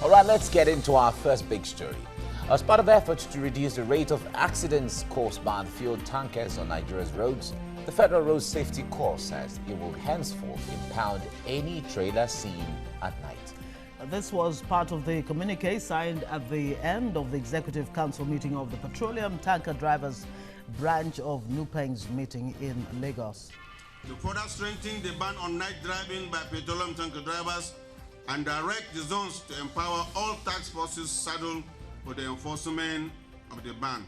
All right, let's get into our first big story. As part of efforts to reduce the rate of accidents caused by fuel tankers on Nigeria's roads, the Federal Road Safety Corps says it will henceforth impound any trailer seen at night. This was part of the communique signed at the end of the Executive Council meeting of the Petroleum Tanker Drivers branch of NUPENG's meeting in Lagos. To further strengthen the ban on night driving by petroleum tanker drivers and direct the zones to empower all task forces saddled for the enforcement of the ban.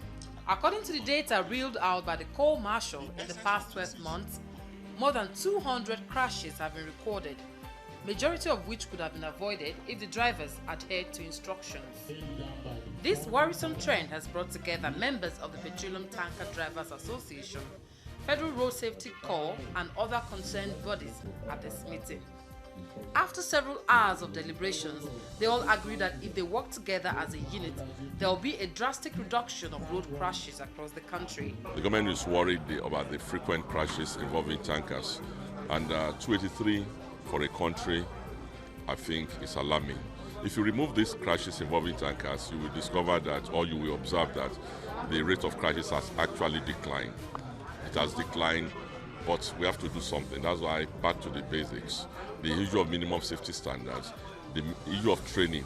According to the data reeled out by the Corps Marshal in the past 12 months, more than 200 crashes have been recorded, majority of which could have been avoided if the drivers adhered to instructions. This worrisome trend has brought together members of the Petroleum Tanker Drivers Association, Federal Road Safety Corps, and other concerned bodies at this meeting. After several hours of deliberations, they all agreed that if they work together as a unit, there will be a drastic reduction of road crashes across the country. The government is worried about the frequent crashes involving tankers, and 283 for a country, I think, is alarming. If you remove these crashes involving tankers, you will discover that, or you will observe that the rate of crashes has actually declined. It has declined, but we have to do something. That's why back to the basics. The issue of minimum safety standards, the issue of training,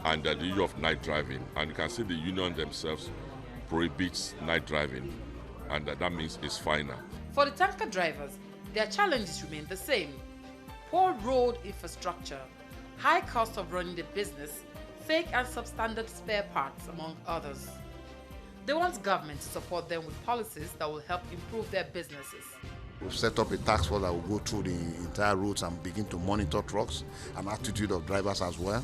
and the issue of night driving. And you can see the union themselves prohibits night driving, and that means it's final. For the tanker drivers, their challenges remain the same. Poor road infrastructure, high cost of running the business, fake and substandard spare parts, among others. They want government to support them with policies that will help improve their businesses. We've set up a task force that will go through the entire routes and begin to monitor trucks and attitude of drivers as well.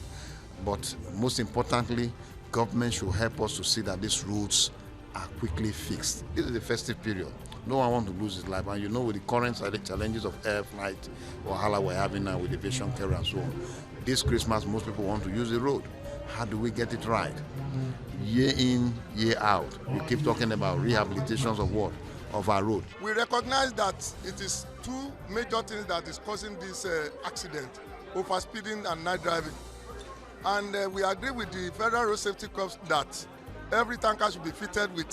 But most importantly, government should help us to see that these routes are quickly fixed. This is the festive period. No one wants to lose his life. And you know, with the current challenges of air flight, wahala we're having now with aviation carrier and so on, this Christmas most people want to use the road. How do we get it right? Year in, year out, we keep talking about rehabilitations of what? Of our road. We recognize that it is two major things that is causing this accident: overspeeding and night driving. And we agree with the Federal Road Safety Corps that every tanker should be fitted with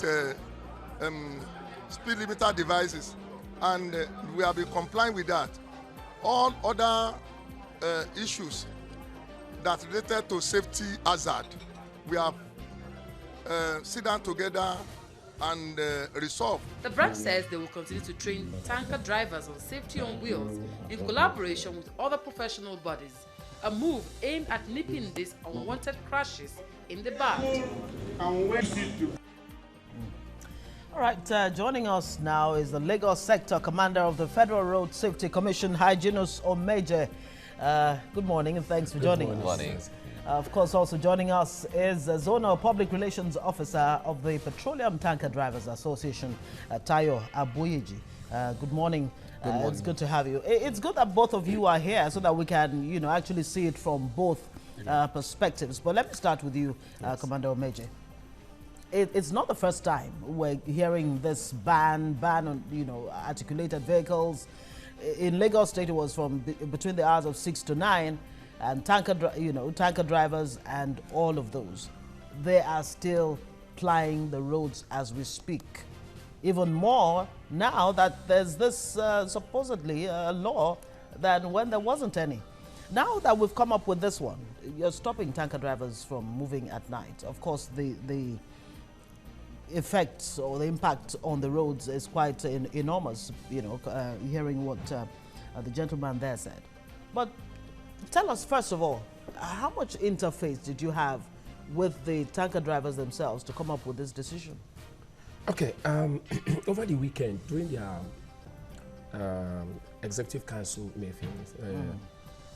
speed limiter devices, and we have been complying with that. All other issues that related to safety hazard, we have sit down together and resolve. The branch says they will continue to train tanker drivers on safety on wheels in collaboration with other professional bodies, a move aimed at nipping these unwanted crashes in the bud. All right, joining us now is the Lagos Sector Commander of the Federal Road Safety Commission, Hyginus Omeje. Good morning and thanks for joining us. Good morning. Of course, also joining us is the Zonal Public Relations Officer of the Petroleum Tanker Drivers Association, Tayo Abuyeji. Good morning. Good morning. It's good to have you. It's good that both of you are here so that we can, actually see it from both perspectives. But let me start with you, Commander Omeje. It's not the first time we're hearing this ban on, articulated vehicles. In Lagos State, it was from between the hours of 6 to 9. And tanker drivers and all of those, they are still plying the roads as we speak. Even more now that there's this supposedly law than when there wasn't any. Now that we've come up with this one, you're stopping tanker drivers from moving at night. Of course, the effects or the impact on the roads is quite enormous, hearing what the gentleman there said. But tell us, first of all, how much interface did you have with the tanker drivers themselves to come up with this decision? Okay, over the weekend, during the Executive Council meeting,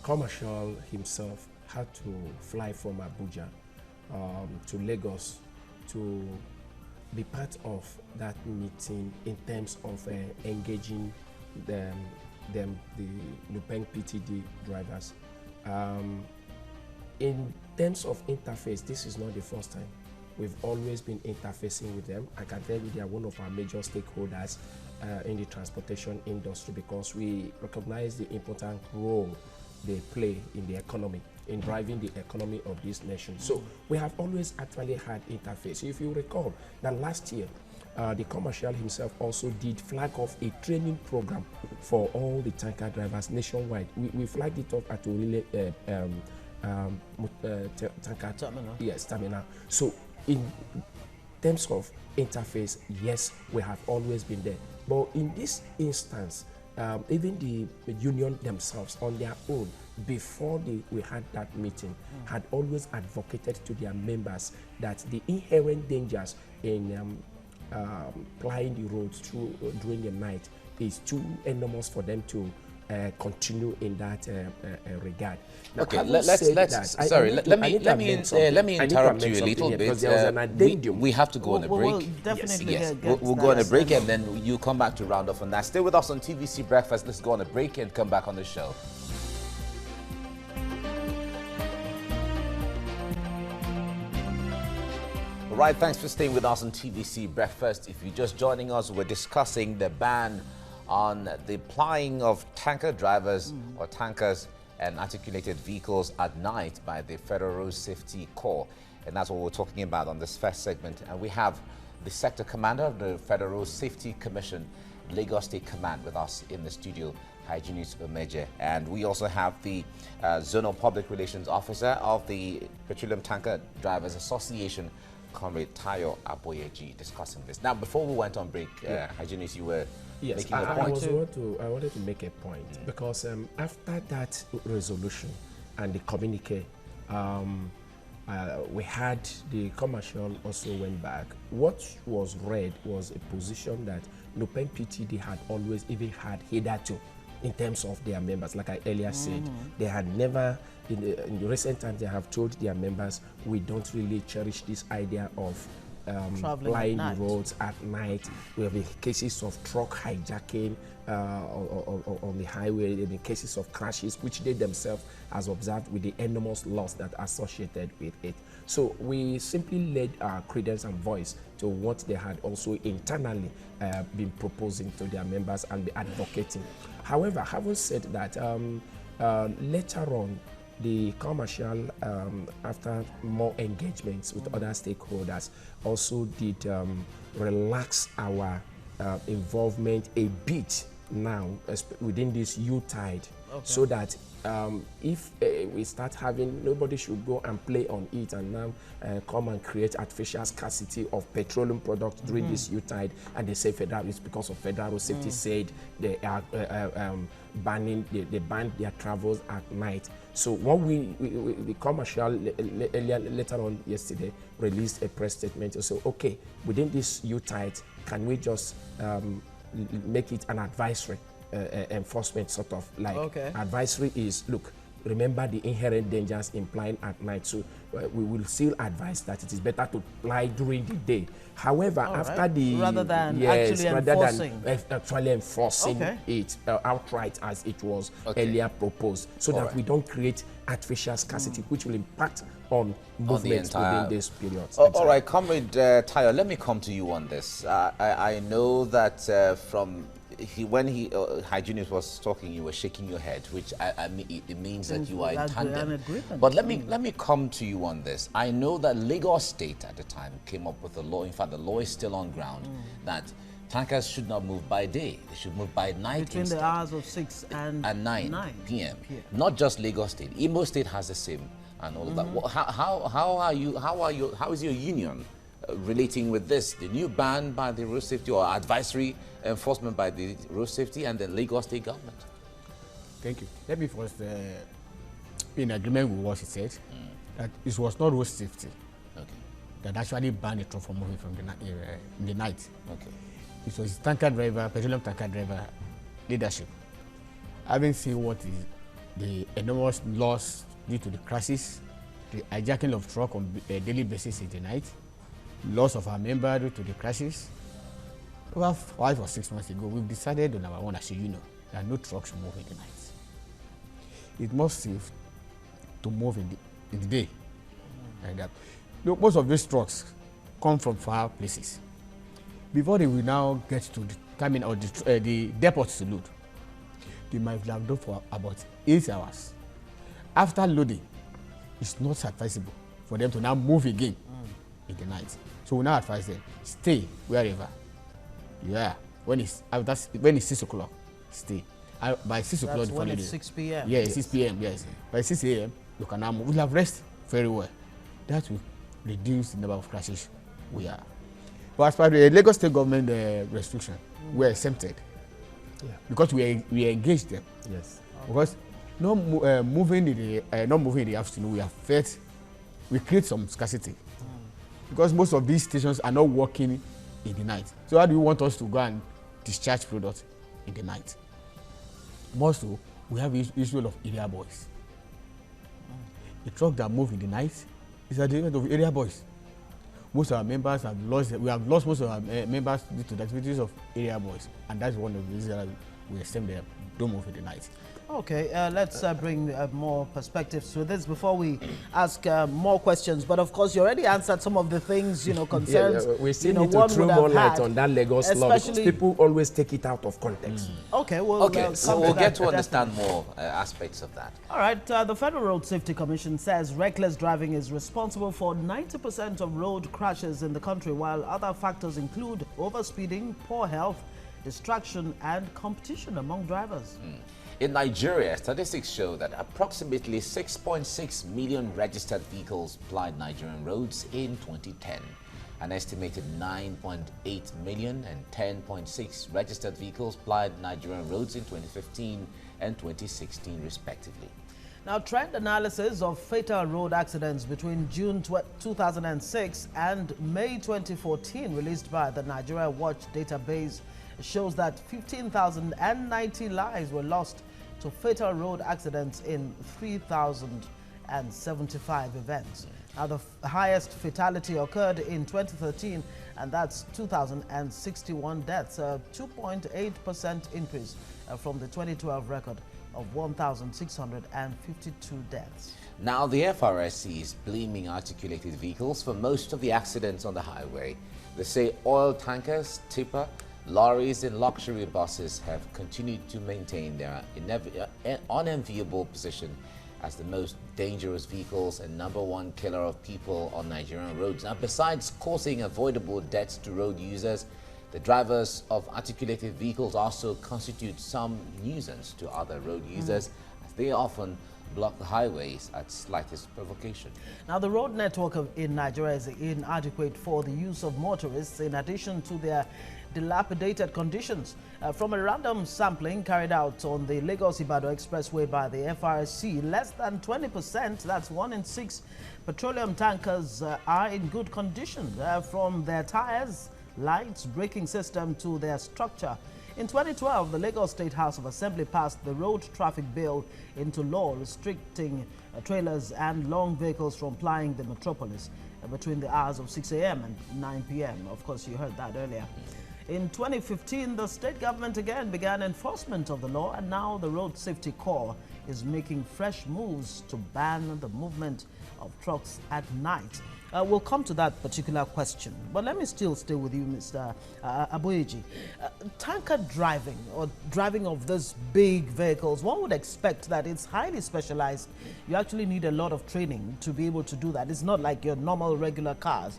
Commercial himself had to fly from Abuja to Lagos to be part of that meeting in terms of engaging the NUPENG PTD drivers. In terms of interface, this is not the first time. We've always been interfacing with them. I can tell you they are one of our major stakeholders in the transportation industry because we recognize the important role they play in the economy. in driving the economy of this nation. So we have always actually had interface. If you recall that last year, the commercial himself also did flag off a training program for all the tanker drivers nationwide. We flagged it off at Orile tanker terminal. Yes, terminal. So in terms of interface, yes, we have always been there. But in this instance, even the union themselves on their own, before we had that meeting, had always advocated to their members that the inherent dangers in plying the roads during the night is too enormous for them to continue in that regard. Now, okay, let me interrupt you a little bit. We have to go on a break. We'll definitely we'll go on a break and then you come back to round off on that. Stay with us on TVC Breakfast. Let's go on a break and come back on the show. All right, thanks for staying with us on TVC Breakfast. If you're just joining us, we're discussing the ban on the plying of tanker drivers or tankers and articulated vehicles at night by the Federal Road Safety Corps. And that's what we're talking about on this first segment. And we have the Sector Commander of the Federal Road Safety Commission, Lagos State Command, with us in the studio, Hyginus Omeje. And we also have the Zonal Public Relations Officer of the Petroleum Tanker Drivers Association, Comrade Tayo Aboyeji, discussing this. Now, before we went on break, Hyginus, you were making a point. I wanted to make a point because after that resolution and the communique, we had the commercial also went back. What was read was a position that Nupen PTD had always even had hitherto in terms of their members. Like I earlier said, they had never, in the recent times, they have told their members, we don't really cherish this idea of plying the roads at night. We have the cases of truck hijacking on the highway, the cases of crashes, which they themselves has observed with the enormous loss that associated with it. So we simply led our credence and voice to what they had also internally been proposing to their members and be advocating. However, having said that, later on, the commercial, after more engagements with other stakeholders, also did relax our involvement a bit now within this U-tide, so that if we start having, nobody should go and play on it and now come and create artificial scarcity of petroleum products during this U-tide, and they say it's because of Federal Safety said they are banning, they banned their travels at night. So when the commercial later on yesterday released a press statement to say, okay, within this U-tide, can we just make it an advisory enforcement sort of like advisory is, look, remember the inherent dangers in plying at night. So we will still advise that it is better to ply during the day. However, after the rather than actually enforcing it outright as it was earlier proposed, so that we don't create artificial scarcity, which will impact on movements within this period. All right, Comrade Tayo, let me come to you on this. I know that when Hyginus was talking, you were shaking your head, which I mean, it means that you are in tandem. But let me come to you on this. I know that Lagos State at the time came up with a law. In fact, the law is still on ground that tankers should not move by day; they should move by night between instead. the hours of 6 and 9 p.m. Not just Lagos State. Imo State has the same, and all of that. How is your union relating with this, the new ban by the road safety or advisory enforcement by the road safety and the Lagos State government? Thank you. Let me first be in agreement with what he said, that it was not road safety that actually banned the truck from moving from in the night. It was tanker driver, petroleum tanker driver leadership. Having seen what is the enormous loss due to the crashes, the hijacking of truck on a daily basis in the night, loss of our member due to the crashes. About 5 or 6 months ago, we've decided on our own as a union that no trucks should move in the night. It's more safe to move in the day. Like that. Look, most of these trucks come from far places. Before they will now get to the terminal or the depot to load, they might have done for about 8 hours. After loading, it's not advisable for them to now move again in the night. So we now advise them, stay wherever you are. When it's 6 o'clock, stay. By 6 o'clock, That's when it's 6 p.m. Yeah, 6 p.m. Yes. By 6 a.m. you can now move. We'll have rest very well. That will reduce the number of crashes we are. But as per the Lagos State government restriction, we are exempted. Yeah. Because we engage them. Yes. Because not moving in the afternoon, we create some scarcity. Because most of these stations are not working in the night. So how do you want us to go and discharge products in the night? Also, we have the issue of area boys. The truck that move in the night is at the end of area boys. Most of our members have lost. We have lost most of our members due to the activities of area boys, and that's one of the reasons that we extend them. Don't move in the night. Okay, let's bring more perspectives to this before we ask more questions. But of course, you already answered some of the things, concerns. We still need to throw more light on that Lagos law because people always take it out of context. Okay, well, so we'll get to understand more aspects of that. All right, the Federal Road Safety Commission says reckless driving is responsible for 90% of road crashes in the country, while other factors include overspeeding, poor health, distraction, and competition among drivers. In Nigeria, statistics show that approximately 6.6 million registered vehicles plied Nigerian roads in 2010. An estimated 9.8 million and 10.6 registered vehicles plied Nigerian roads in 2015 and 2016, respectively. Now, trend analysis of fatal road accidents between June 2006 and May 2014, released by the Nigeria Watch database, shows that 15,090 lives were lost to fatal road accidents in 3,075 events. Now, the highest fatality occurred in 2013, and that's 2,061 deaths, a 2.8% increase from the 2012 record of 1,652 deaths. Now, the FRSC is blaming articulated vehicles for most of the accidents on the highway. They say oil tankers, tipper, lorries and luxury buses have continued to maintain their unenviable position as the most dangerous vehicles and #1 killer of people on Nigerian roads. Now, besides causing avoidable deaths to road users, the drivers of articulated vehicles also constitute some nuisance to other road users as they often block the highways at slightest provocation. Now, the road network in Nigeria is inadequate for the use of motorists in addition to their dilapidated conditions. From a random sampling carried out on the Lagos-Ibadan Expressway by the FRSC, less than 20%, that's 1 in 6 petroleum tankers are in good condition, from their tires, lights, braking system to their structure. In 2012, the Lagos State House of Assembly passed the Road Traffic Bill into law, restricting trailers and long vehicles from plying the metropolis between the hours of 6 a.m. and 9 p.m. Of course, you heard that earlier. In 2015, the state government again began enforcement of the law, and now the Road Safety Corps is making fresh moves to ban the movement of trucks at night. We'll come to that particular question, but let me still stay with you, Mr. Omeje. Tanker driving, or driving of these big vehicles, one would expect that it's highly specialized. You actually need a lot of training to be able to do that. It's not like your normal regular cars.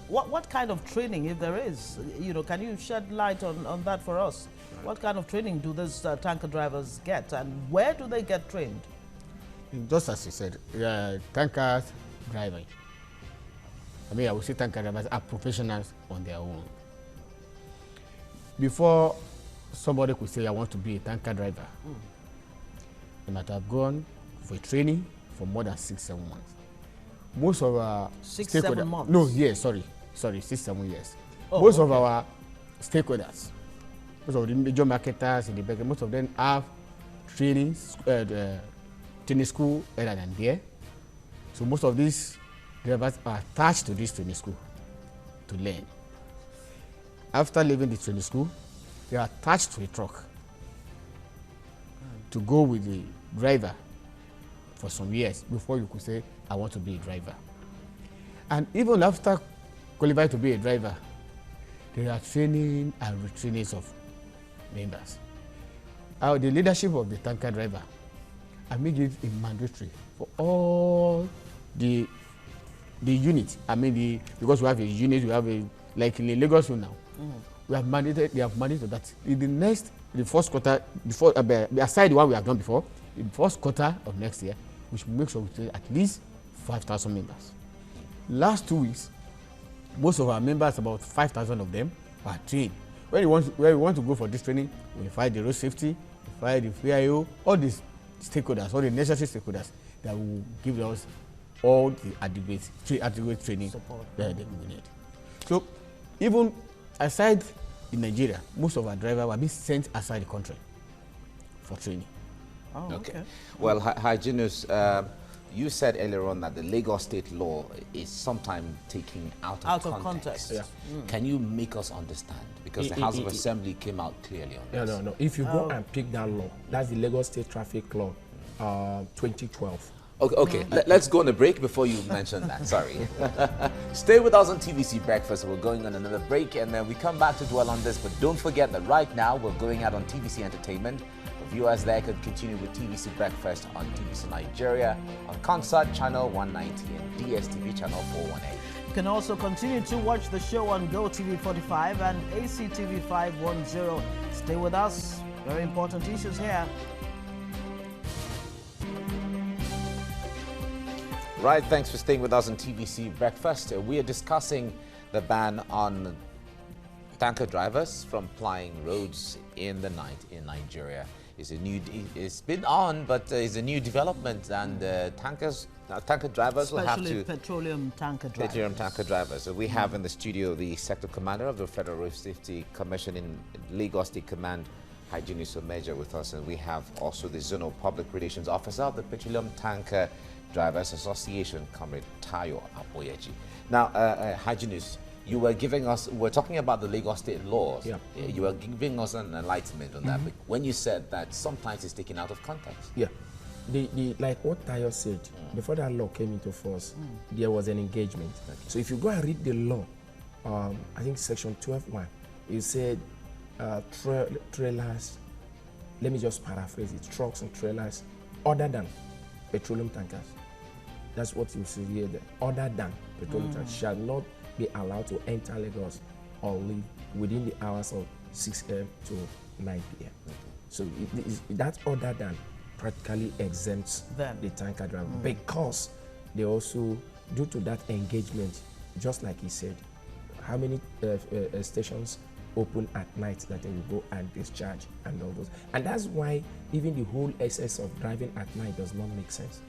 What kind of training, if there is, can you shed light on that for us? What kind of training do these tanker drivers get, and where do they get trained? Just as you said, tankers driving. I would say tanker drivers are professionals on their own. Before somebody could say, I want to be a tanker driver, they might have gone for training for more than 6-7 months. Most of our 6-7 months? No, yes, sorry, 6-7 years. Oh, most of our stakeholders, most of the major marketers in the back, most of them have training school other than there. So most of these drivers are attached to this training school to learn. After leaving the training school, they are attached to a truck to go with the driver for some years before you could say, I want to be a driver. And even after qualifying to be a driver, there are training and retrainings of members. The leadership of the tanker driver, I make it mandatory for all the unit, I mean because we have a unit, we have like in Lagos now, they have mandated that in the first quarter, before aside the one we have done before, in the first quarter of next year, we should make sure we train at least 5,000 members. Last 2 weeks, most of our members, about 5,000 of them, are trained. When we want to go for this training, we find the road safety, we find the VIO, all these stakeholders, all the necessary stakeholders that will give us all the adequate training that we need. So, even aside in Nigeria, most of our drivers were being sent outside the country for training. Oh, okay. Well, Hyginus, you said earlier on that the Lagos state law is sometimes taken out of context. Yeah. Can you make us understand? Because the House of Assembly came out clearly on this. No. If you go and pick that law, that's the Lagos State Traffic Law, 2012. Okay. Let's go on a break before you mention that. Sorry. Stay with us on TVC Breakfast. We're going on another break, and then we come back to dwell on this. But don't forget that right now we're going out on TVC Entertainment. Viewers there can continue with TVC Breakfast on TVC Nigeria, on Concert Channel 190 and DSTV Channel 418. You can also continue to watch the show on GoTV 45 and ACTV 510. Stay with us. Very important issues here. Right, thanks for staying with us on TVC Breakfast. We are discussing the ban on tanker drivers from plying roads in the night in Nigeria. It's been on, but it's a new development, and tanker drivers will have to... Especially petroleum tanker drivers. So we have in the studio the Sector Commander of the Federal Road Safety Commission in Lagos State Command, Hyginus Omeje, with us, and we have also the Zonal Public Relations Officer of the Petroleum Tanker Drivers Association, Comrade Tayo Aboyeji. Now, Hyginus, you were we're talking about the Lagos state laws. Yeah. You were giving us an enlightenment on that. But when you said that sometimes it's taken out of context. Yeah. Like what Tayo said, before that law came into force, there was an engagement. Okay. So if you go and read the law, I think section 12.1, it said trailers, let me just paraphrase it, trucks and trailers other than petroleum tankers. That's what you see here. Other than petroleum tankers shall not be allowed to enter Lagos or leave within the hours of 6 a.m. to 9 p.m. So that other than practically exempts the tanker driver because they also, due to that engagement, just like he said, how many stations open at night that they will go and discharge and all those. And that's why even the whole essence of driving at night does not make sense.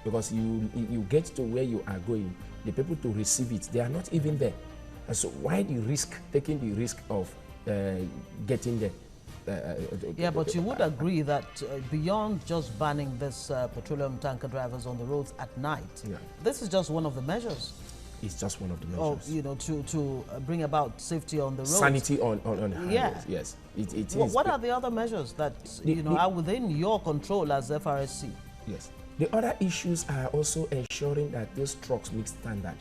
Because you get to where you are going, the people to receive it, they are not even there. And so why taking the risk of getting there? Yeah, but you would agree that beyond just banning this petroleum tanker drivers on the roads at night, this is just one of the measures. It's just one of the measures. To bring about safety on the roads. Sanity on highways, yes. It is. What are the other measures that are within your control as FRSC? Yes. The other issues are also ensuring that those trucks meet standard.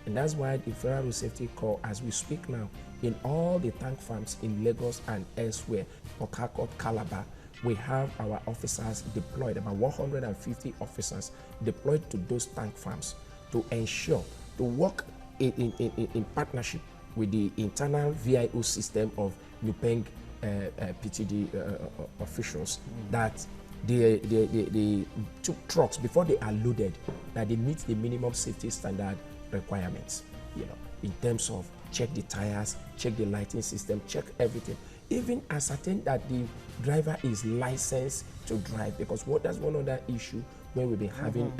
And that's why the Federal Road Safety Corps, as we speak now, in all the tank farms in Lagos and elsewhere, Port Harcourt, Calabar, we have our officers deployed, about 150 officers deployed to those tank farms to ensure, to work in partnership with the internal VIO system of Nupeng PTD officials, that the trucks, before they are loaded, that they meet the minimum safety standard requirements, in terms of check the tires, check the lighting system, check everything, even ascertain that the driver is licensed to drive, because that's one other issue when we'll be having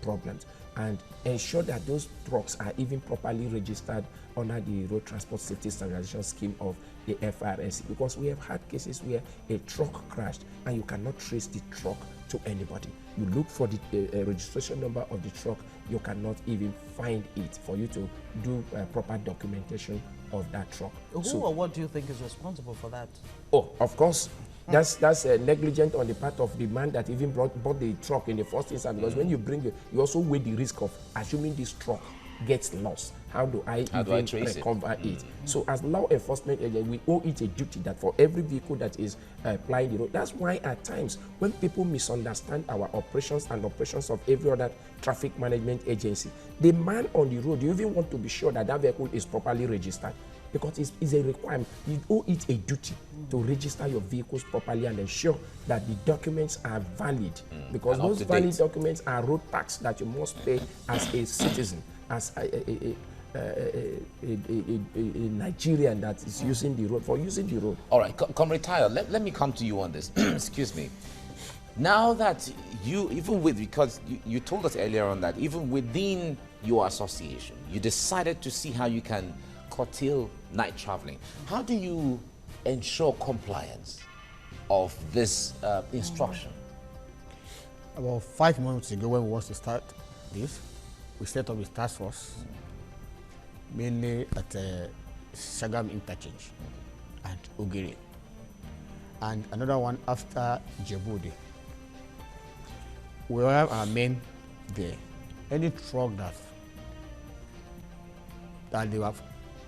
problems, and ensure that those trucks are even properly registered under the Road Transport Safety Standardization Scheme of the FRSC, because we have had cases where a truck crashed and you cannot trace the truck to anybody. You look for the registration number of the truck, you cannot even find it for you to do proper documentation of that truck. Who or what do you think is responsible for that? Oh, of course. That's negligent on the part of the man that even bought the truck in the first instance, because when you bring it, you also weigh the risk of assuming this truck gets lost, how do I recover it? So as law enforcement agents, we owe it a duty that for every vehicle that is plying the road. That's why at times when people misunderstand our operations and operations of every other traffic management agency, the man on the road, you even want to be sure that that vehicle is properly registered, because it's a requirement. You owe it a duty to register your vehicles properly and ensure that the documents are valid, because those valid documents are road tax that you must pay as a citizen, as a Nigerian that is using the road, for using the road. All right, Comrade Tayo, let me come to you on this. Excuse me. Now that you, even with, because you told us earlier on that even within your association, you decided to see how you can curtail night traveling. How do you ensure compliance of this instruction? About 5 months ago, when we want to start this, we set up a task force, mainly at Shagam Interchange and Ogiri, and another one after Djibouti. We have our men there. Any truck that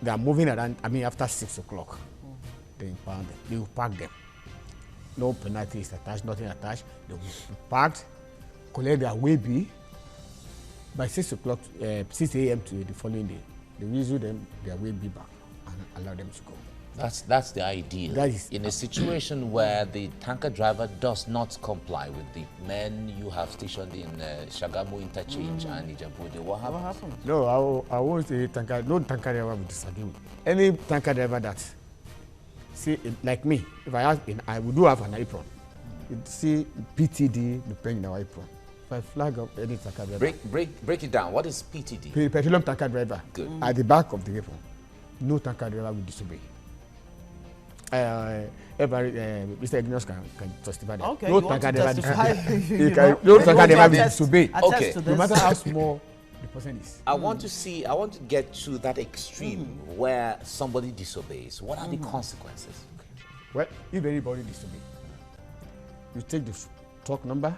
they are moving around, I mean after 6 o'clock, they impound them. They will park them. No penalty is attached, nothing attached. They will be parked, collect their way bill. By 6 o'clock, 6 a.m. to the following day, they will issue them their way bill back and allow them to go. That's the ideal. That is in a situation where the tanker driver does not comply with the men you have stationed in Shagamu Interchange and Ijebuode. What happens? No, I won't say tanker. No tanker driver will disagree with. Any tanker driver that, see, like me, if I ask, I do have an apron. You see PTD depending on our apron. If I flag up any tanker driver, break it down. What is PTD? Petroleum tanker driver. Good. At the back of the apron, no tanker driver will disobey. Mr. Hyginus can testify that. Okay, no tanker driver will disobey. Okay. No matter how small the person is. I want to get to that extreme where somebody disobeys. What are the consequences? Well, if anybody disobeys, you take the truck number,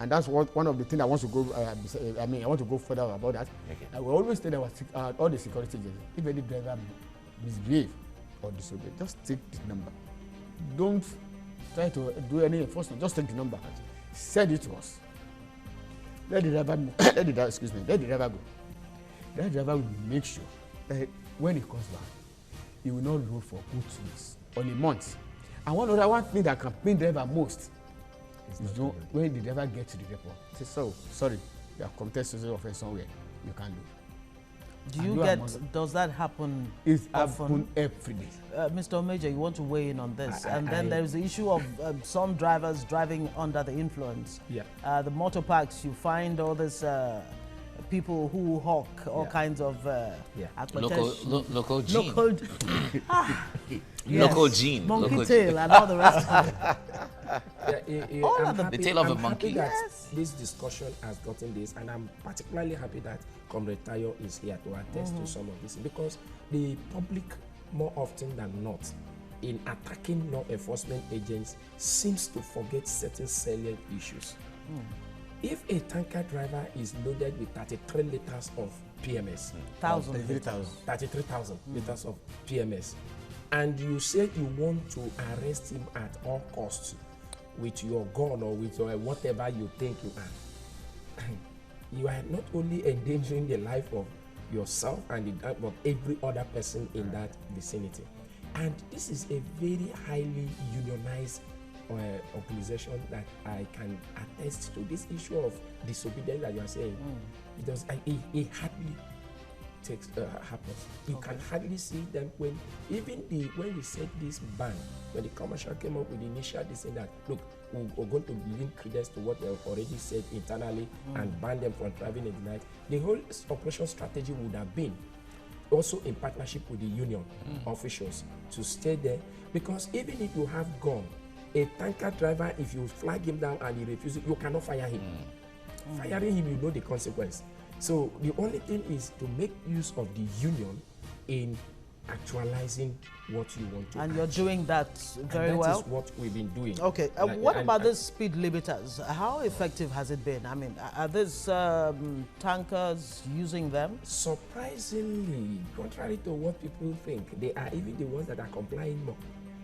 and that's one of the things I want to go. I want to go further about that. I will always tell all the security agents, if any driver misbehave or disobey, just take the number. Don't try to do any enforcement. Just take the number. Send it to us. Let the driver go. Let the driver go. That driver will make sure that when he comes back, he will not roll for good 2 weeks or a month. And one thing that can pain driver most is when the driver gets to the depot. Say, so sorry, you have committed social offense somewhere. You can't do. Does that happen often? Every day. Mr. Omeje, you want to weigh in on this? And then there's the issue of some drivers driving under the influence. Yeah. The motor parks, you find all this people who hawk all kinds of local gene. Yes. Local gene. Monkey tail and all the rest of it. The tail of a monkey. This discussion has gotten this, and I'm particularly happy that Comrade Tayo is here to attest to some of this, because the public, more often than not, in attacking law enforcement agents, seems to forget certain salient issues. If a tanker driver is loaded with 33 liters of PMS, 33,000 liters of PMS, and you say you want to arrest him at all costs with your gun or with whatever you think you are, you are not only endangering the life of yourself and but every other person in that vicinity. And this is a very highly unionized organization that I can attest to. This issue of disobedience that you are saying, it hardly happens. You can hardly see them when we set this ban, when the commercial came up with the initial decision that, look, we're going to give credence to what they have already said internally and ban them from driving in the night. The whole operation strategy would have been also in partnership with the union officials to stay there, because even if you have gone, a tanker driver, if you flag him down and he refuses, you cannot fire him. Firing him, you know the consequence. So the only thing is to make use of the union in actualizing what you want to And you're achieve. doing that very and that well. is what we've been doing. Okay, Like, what about these speed limiters? How effective has it been? I mean, are these tankers using them? Surprisingly, contrary to what people think, they are even the ones that are complying more,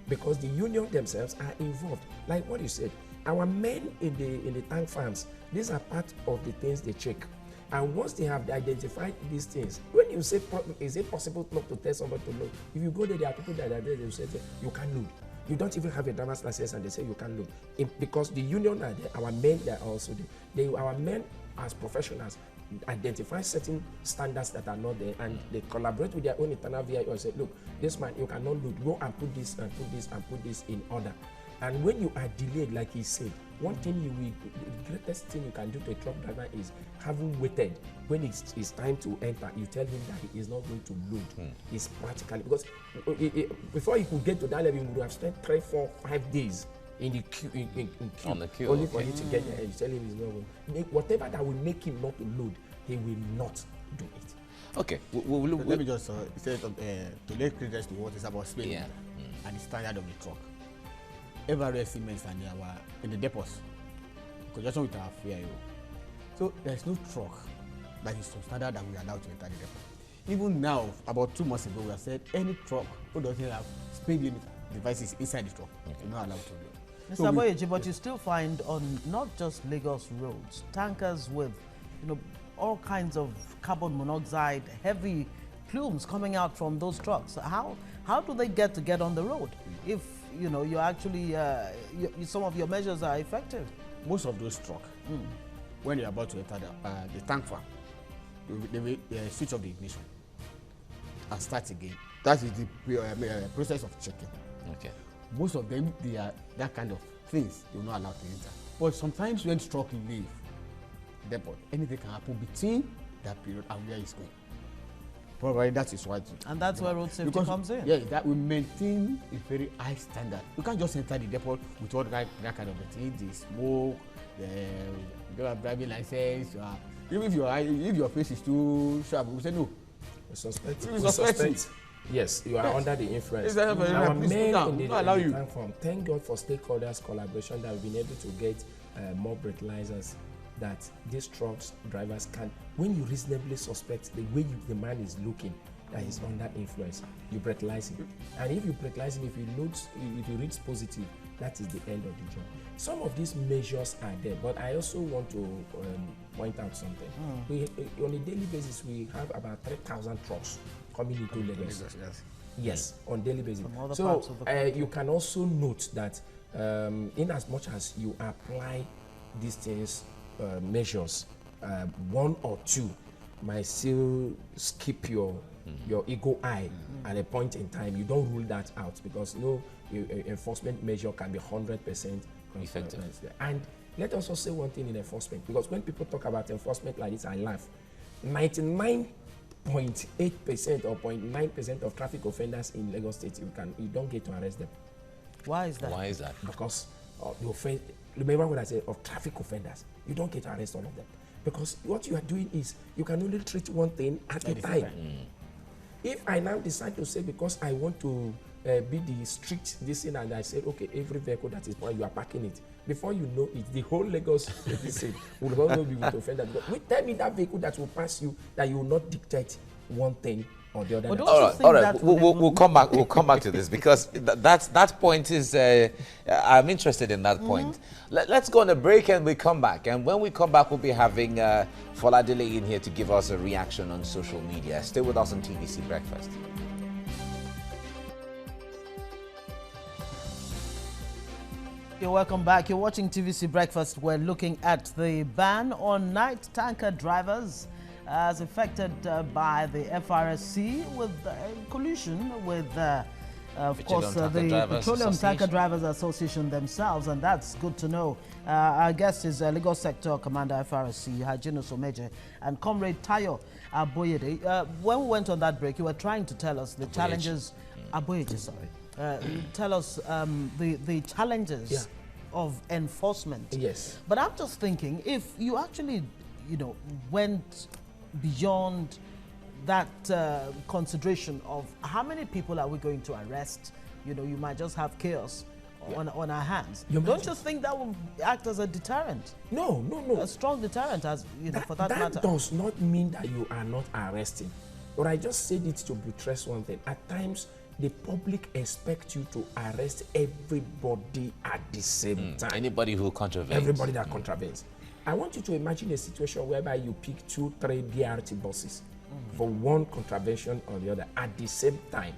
because the union themselves are involved. Like what you said, our men in the tank farms, these are part of the things they check. And once they have identified these things, when you say, is it possible not to tell somebody to load? If you go there, there are people that are there, they will say, you can't load. You don't even have a driver's license and they say you can't load. Because the union are there, our men they are also there. Our men as professionals identify certain standards that are not there, and they collaborate with their own internal VIO and say, look, this man, you cannot load. Go and put this and put this and put this in order. And when you are delayed, like he said, one thing the greatest thing you can do to a truck driver is having waited. When it's time to enter, you tell him that he is not going to load. It's practically, because before he could get to that level, he would have spent 3, 4, 5 days in the queue, in queue, on the queue, only for him to get there. You tell him he's not going. Whatever that will make him not to load, he will not do it. Okay, let me just say to lay credence to what is about speed and the standard of the truck. Every cements and in the depots, in conjunction with our FIO. So there's no truck that is substandard that we are allowed to enter the depot. Even now, about 2 months ago, we have said any truck who doesn't have speed limit devices inside the truck is not allowed to do. Mr. Omeje, but you still find on not just Lagos roads, tankers with, all kinds of carbon monoxide, heavy plumes coming out from those trucks. How do they get on the road if you actually some of your measures are effective? Most of those trucks, when you're about to enter the tank farm, they will switch off the ignition and start again. That is the process of checking. Okay. Most of them, they are that kind of things they will not allow to enter. But sometimes when truck leave depot, anything can happen between that period and where it's going. Probably that is why. And that's where road safety comes in. Yeah, that we maintain a very high standard. You can't just enter the depot with all that kind of thing, the smoke, you don't have driving license. Even if your face is too sharp, we say no. We suspect. Suspect. Yes, you are under the influence. Our men in the tank farm, thank God for stakeholders collaboration that we've been able to get more breathalyzers, that these trucks drivers can, when you reasonably suspect the way the man is looking that he's under influence, you breathalyze him. And if you breathalyze him, if he reads positive, that is the end of the job. Some of these measures are there, but I also want to point out something. On a daily basis, we have about 3,000 trucks coming into Lagos. Yes, on daily basis. So you can also note that in as much as you apply these things, measures, 1 or 2 might still skip your ego eye at a point in time. You don't rule that out, because no enforcement measure can be 100% effective. And let us also say one thing in enforcement, because when people talk about enforcement like this, I laugh. 99.8% or 0.9% of traffic offenders in Lagos State, you don't get to arrest them. Why is that? Why is that? Because the offense. Remember what I said of traffic offenders. You don't get to arrest all of them, because what you are doing is you can only treat one thing at a time. If I now decide to say, because I want to be the strict this thing, and I said, okay, every vehicle that is why you are parking it, before you know it, the whole Lagos will also be with offenders. Tell me that vehicle that will pass you, that you will not dictate one thing or the other. All right. We'll come back. We'll come back to this, because that point is. I'm interested in that point. Let's go on a break and we come back. And when we come back, we'll be having Foladele in here to give us a reaction on social media. Stay with us on TVC Breakfast. You're welcome back. You're watching TVC Breakfast. We're looking at the ban on night tanker drivers as affected by the FRSC with collusion with, of course, the Petroleum Tanker Drivers Association themselves, and that's good to know. Our guest is Lagos Sector Commander FRSC, Hyginus Omeje, and Comrade Tayo Aboyede. When we went on that break, you were trying to tell us the challenges. Aboyede, sorry. Tell us the challenges of enforcement. Yes. But I'm just thinking, if you actually, went beyond that consideration of how many people are we going to arrest? You know, you might just have chaos on our hands. Don't you think that will act as a deterrent? No. A strong deterrent, as you know, for that matter. That does not mean that you are not arresting. But I just said it to buttress one thing. At times, the public expect you to arrest everybody at the same time. Anybody who contravenes. Everybody that contravenes. I want you to imagine a situation whereby you pick 2, 3 BRT buses for one contravention or the other at the same time.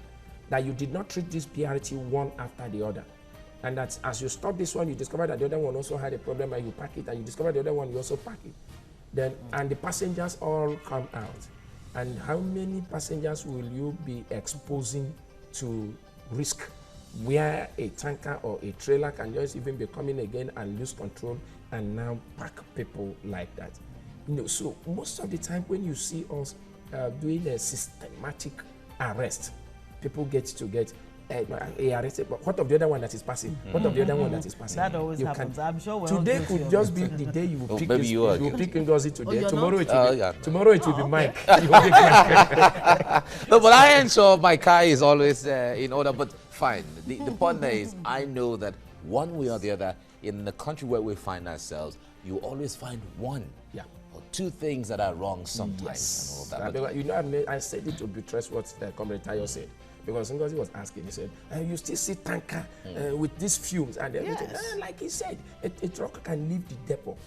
That you did not treat this BRT one after the other. And that as you stop this one, you discover that the other one also had a problem and you pack it, and you discover the other one, you also pack it. Then, and the passengers all come out. And how many passengers will you be exposing to risk where a tanker or a trailer can just even be coming again and lose control and now pack people like that? You know, so most of the time when you see us doing a systematic arrest, people get arrested, but what of the other one that is passing? What of the other one that is passing? That always happens. I'm sure we're today could just be the day you will pick this, you will pick Ngozi today. Tomorrow it will be Mike. No, but I ensure my car is always in order. But fine. The point there is, I know that one way or the other, in the country where we find ourselves, you always find one or two things that are wrong sometimes. And all that. You know, I said it to buttress what Comrade Tayo said. Because Ngozi was asking, he said, you still see tanker with these fumes and everything. Like he said, a truck can leave the depot.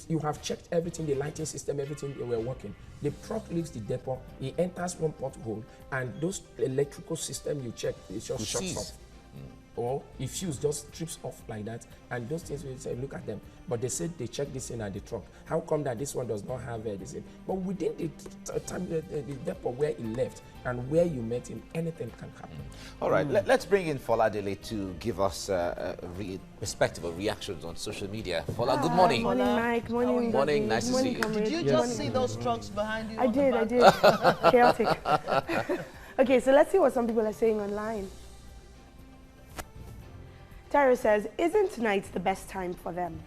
You have checked everything, the lighting system, everything, they were working. The truck leaves the depot, he enters one pothole, and those electrical system you check, it just shuts off. Or if fuse just trips off like that, and those things we say, look at them. But they said they checked this in at the truck. How come that this one does not have this in? But within the time, the depot where he left and where you met him, anything can happen. All right, let's bring in Foladele to give us perspective or reactions on social media. Fola, good morning. Morning, Mike. Morning, morning. Nice to see you. Did you just see those trucks behind you? I did. Chaotic. Okay, so let's see what some people are saying online. Tyro says, isn't tonight the best time for them?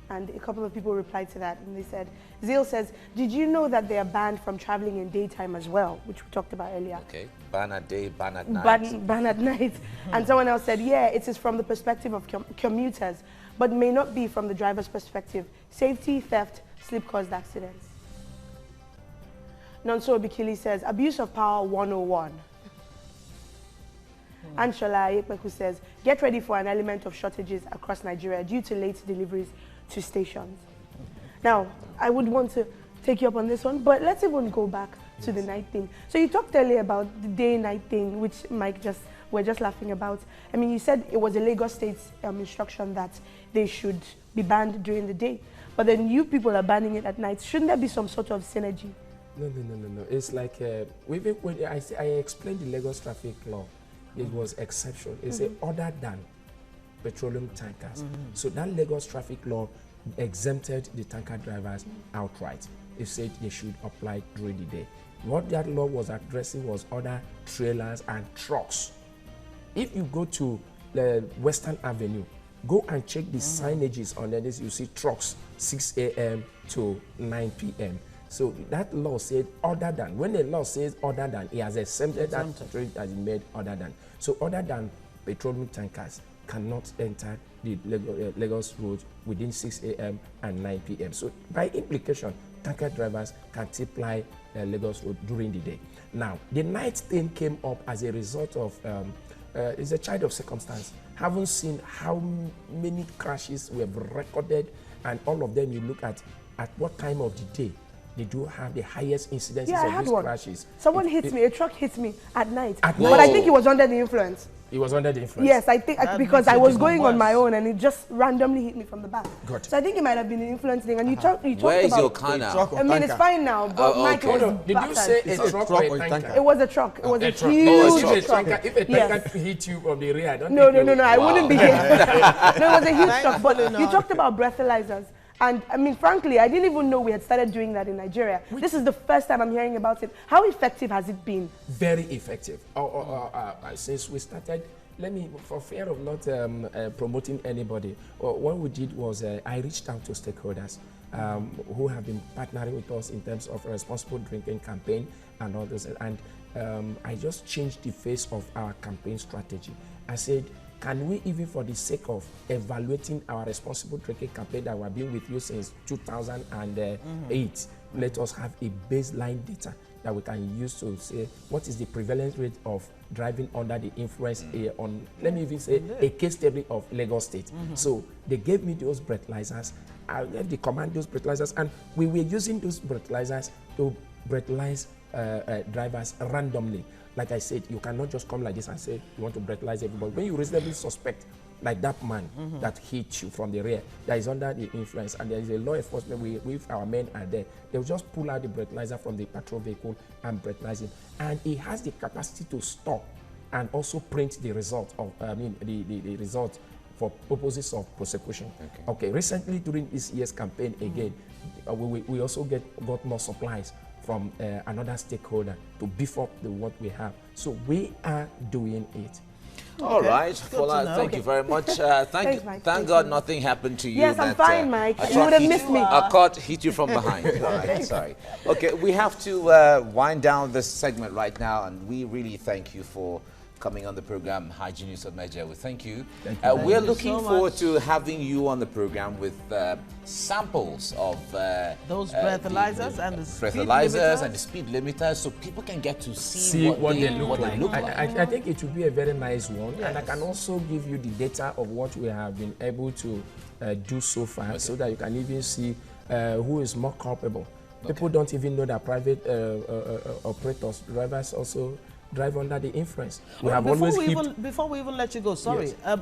And a couple of people replied to that, and they said, Zeal says, did you know that they are banned from traveling in daytime as well, which we talked about earlier? Okay, ban at day, ban at night. Ban at night. And someone else said, yeah, it is from the perspective of commuters, but may not be from the driver's perspective. Safety, theft, sleep-caused accidents. Nonso Bikili says, abuse of power 101. And Shola Ayekweku says, get ready for an element of shortages across Nigeria due to late deliveries to stations. Now, I would want to take you up on this one, but let's even go back to the night thing. So you talked earlier about the day-night thing, which Mike we're just laughing about. I mean, you said it was a Lagos State instruction that they should be banned during the day, but then you people are banning it at night. Shouldn't there be some sort of synergy? No. It's like, when I explained the Lagos traffic law, it was exception. It's other than petroleum tankers. So that Lagos traffic law exempted the tanker drivers outright. It said they should apply during the day. What that law was addressing was other trailers and trucks. If you go to the Western Avenue, go and check the signages on this. You see trucks 6 a.m. to 9 p.m. So that law said other than. When the law says other than, it has exempted that trade as made other than. So other than petroleum tankers cannot enter the Lagos road within 6 a.m. and 9 p.m. So by implication, tanker drivers can supply Lagos road during the day. Now, the night thing came up as a result of, it's a child of circumstance. Haven't seen how many crashes we have recorded, and all of them you look at what time of the day they do have the highest incidences of these crashes. Someone hit me, a truck hit me at night. But I think he was under the influence. He was under the influence? Yes, I think because I was going on my own and it just randomly hit me from the back. Good. So I think it might have been an influence thing. And you talked about... Where is your car now? I mean, it's fine now, but Mike was Did you say a truck or a tanker? It was a truck. It was a huge truck. If a tanker hit you from the rear, I don't think No, I wouldn't be here. No, it was a huge truck. But you talked about breathalyzers. And I mean, frankly, I didn't even know we had started doing that in Nigeria. This is the first time I'm hearing about it. How effective has it been? Very effective. Since we started, for fear of not promoting anybody, what we did was I reached out to stakeholders who have been partnering with us in terms of a responsible drinking campaign and all this. And I just changed the face of our campaign strategy. I said, can we, even for the sake of evaluating our responsible drinking campaign that we've been with you since 2008, let us have a baseline data that we can use to say what is the prevalence rate of driving under the influence on, let me even say, a case study of Lagos State. So they gave me those breathalyzers. I gave the command those breathalyzers, and we were using those breathalyzers to breathalyze drivers randomly. Like I said, you cannot just come like this and say you want to breathalyze everybody. When you reasonably suspect, like that man that hit you from the rear, that is under the influence, and there is a law enforcement, with our men are there, they'll just pull out the breathalyzer from the patrol vehicle and breathalyze it. And it has the capacity to stop and also print the result of, the result for purposes of prosecution. Okay, recently during this year's campaign again, we also got more supplies from another stakeholder to beef up what we have. So we are doing it. All right, Fola, thank you very much. Thank God nothing happened to you. Yes, I'm fine, Mike. You would have missed me. A cut hit you from behind. All right, sorry. Okay, we have to wind down this segment right now, and we really thank you for coming on the program, Hyginus Omeje. We thank you. We're looking forward to having you on the program with samples of those breathalyzers and the speed limiters, so people can get to see what they look like. I think it will be a very nice one, and I can also give you the data of what we have been able to do so far, so that you can even see who is more culpable. People don't even know that private operators, drivers also drive under the influence. Before we even let you go, sorry, yes.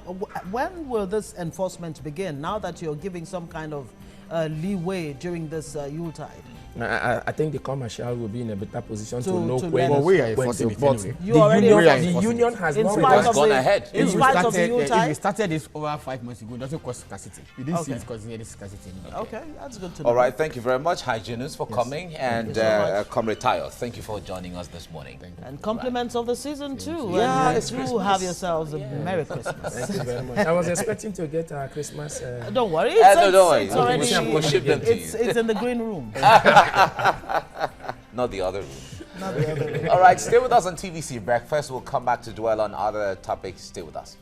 When will this enforcement begin, now that you're giving some kind of leeway during this Yuletide? I think the commercial will be in a better position to know when. Well, we are enforcing it anyway. The union has not gone ahead. In spite of the Yuletide? If we started this over 5 months ago, it doesn't cause scarcity. We didn't see it causing any scarcity anymore. Okay, that's good to know. All right, thank you very much, Hyginus, for coming, and Comrade Tayo, thank you for joining us this morning. And compliments of the season too. Yeah, and do have yourselves a Merry Christmas. Thank you very much. I was expecting to get our Christmas. Don't worry, don't worry. It's already. We'll ship them to you. It's in the green room. Not the other room. All right, stay with us on TVC Breakfast. We'll come back to dwell on other topics. Stay with us.